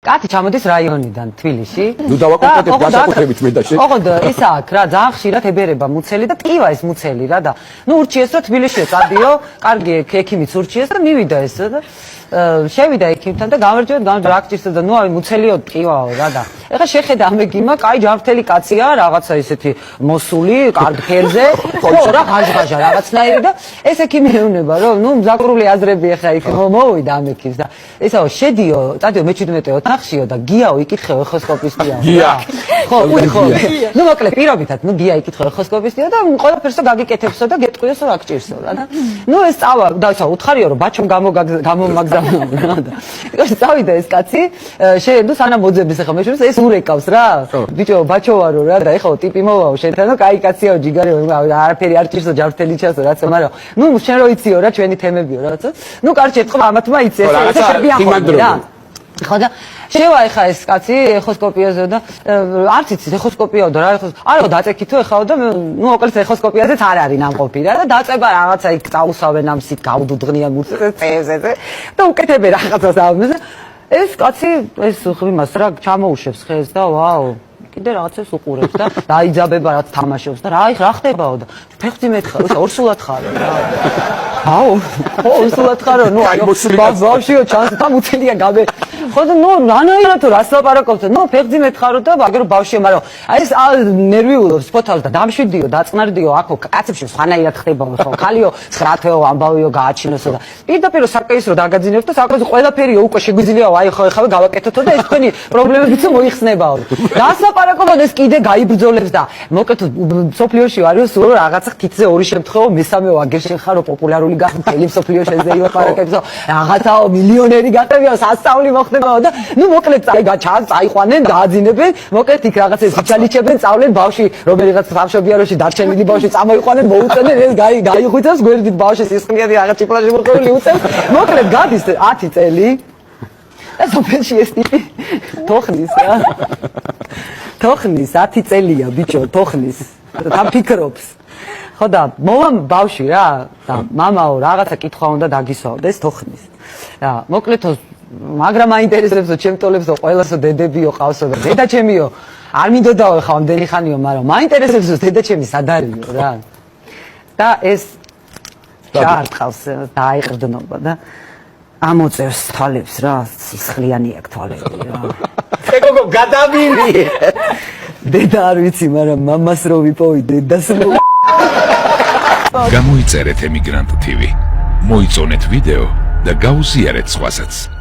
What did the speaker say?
კაცი ჩამოდის რაიონიდან თბილისში. ნუ დავაკონკრეტებ განსაკუთრებით მე და შე. ოღონდ ისა აქ რა ძალიან ხშირად ებერება მუცელი და ტკივა ეს მუცელი რა და ნუ ურჩიეს რომ თბილისში წადიო, კარგი ექიმიც ურჩიეს და მივიდა ეს და შევიდა ექიმთან და გამარჯვებად რა გჭირს და ნუ აი მუცელიო ტკივაო რა და ეხლა შეხედა ამეგიმა, კაი ჯანმრთელი კაცია, რაღაცა ესეთი მოსული, კარგ ფერზე, ხო რა ღაჟღაჟა რაღაცნაირი და ეს ექიმი ეუბნება რომ ნუ მზაკრული აზრები ეხლა იქ მოვიდა ამ ექიმს და ესაო შედიო, წადიო მე-17 ოთახშიო და გიაო იკითხეო ეხოსკოპისტია. გია. ხო, ხო. ნუ მოკლედ პირობითად, ნუ გია იკითხეო ეხოსკოპისტია და ყველაფერსო გაგიკეთებსო და გეტყვიოსო რა გჭირსო რა და ნუ ეს წავა და ისა უთხარიო რომ ბაჩომ გამომაგზავნო რა და ეხლა წავიდა ეს კაცი, შენ სანამ მოძების ეხლა მეშურს ეს ურეკავს რა. ბიჭო, ბაჩო ვარო რა და ეხლა ტიპი მოვაო შენთან და კაი კაციაო ჯიგარი არაფერი არ ჭირსო ჯანმრთელი ჩასო რაცა, მაგრამ ნუ შენ რო იციო რა ჩვენი თემებიო რაღაცა. ნუ კარჩე ეთქო ამათმა იცი ეს შებია რა. ხო და შევა ეხა ეს კაცი ეხოსკოპიაზე და არც იცით ეხოსკოპიაო და რა არა დაწეკითო ეხაო და ნუ მოკლედ ეხოსკოპიაზეც არ არის ნამყოფი რა და დაწება რაღაცა იქ წაუსავენ ამ სით გავდუდღნიან მუცელზე და უკეთებენ რაღაცას ამაზე ეს კაცი ეს ხმას რა ჩამოუშვებს ხეს და ვაუ კიდე რაღაცას უყურებს და დაიძაბება რაც თამაშობს და რა ხდებაო და ფეხძიმეთ ხარ ორსულად ხარო რა აუ ორსულად ხარო ნუ აი ბავშვიო ჩანს და მუცელია გაბე ხო და ნუ რანაირად რას ლაპარაკობთ ნუ ფეხძიმეთ ხარო და აგერო ბავშვია მაგრამ აი ეს ნერვიულობს ფოთალს და დამშვიდიო დაწნარდიო აქო კაცებში სხვანაირად ხდებაო ხო ხალიო 9 თვეო ამბავიო გააჩინოსო და პირდაპირ საკეისრო დაგაძინებთ და საკეისრო ყველაფერიო უკვე შეგვიძლია აი ხო ეხლა გავაკეთოთო და ეს თქვენი პრობლემებიც მოიხსნებაო რას ლაპარაკობთ ეს კიდე გაიბრძოლებს და მოკლედ სოფლიოში ვარიო სულ რაღაცა თითზე ორი შემთხვევა მესამეო აგერ შეხარო პოპულარული გახდები სოფლიოში ეზე ილაპარაკებსო რაღაცაო მილიონერი გახდებიო სასწაული მოხდებაო და ნუ მოკლედ წაიყვანენ დააძინებენ მოკლედ იქ რაღაცა სოციალიჩებენ წავლენ ბავში რომელიღაც სამშობიაროში დარჩენილი ბავში წამოიყვანენ მოუწენენ ეს გაიხვიცას გვერდით ბავში სისხლიანი რაღაც ჭიპლაჟი მოყოლი უწევს მოკლედ გადის 10 წელი ეს ოფენში ეს ტიპი თოხნის რა თოხნის 10 წელია ბიჭო თოხნის და ფიქრობს ხო და მოვამ ბავში რა და მამაო რაღაცა კითხვა უნდა დაგისვავდეს თოხნის რა მოკლედ მაგრამ აინტერესებსო ჩემტოლებსო ყველასო დედებიო ყავსო და დედა ჩემიო არ მინდოდაო ხა ამდენი ხანიო მაგრამ მაინტერესებსო დედა ჩემი სად არისო რა და ეს ჩარტყავს დააიყრდნობა და ამოწევს თვალებს რა სისხლიანი აქვს თვალები რა ეგოგო გადავირი დედა არ ვიცი მაგრამ მამას რო ვიპოვი დედას რო გამოიწერეთ ემიგრანტ TV მოიწონეთ ვიდეო და გაუზიარეთ სხვასაც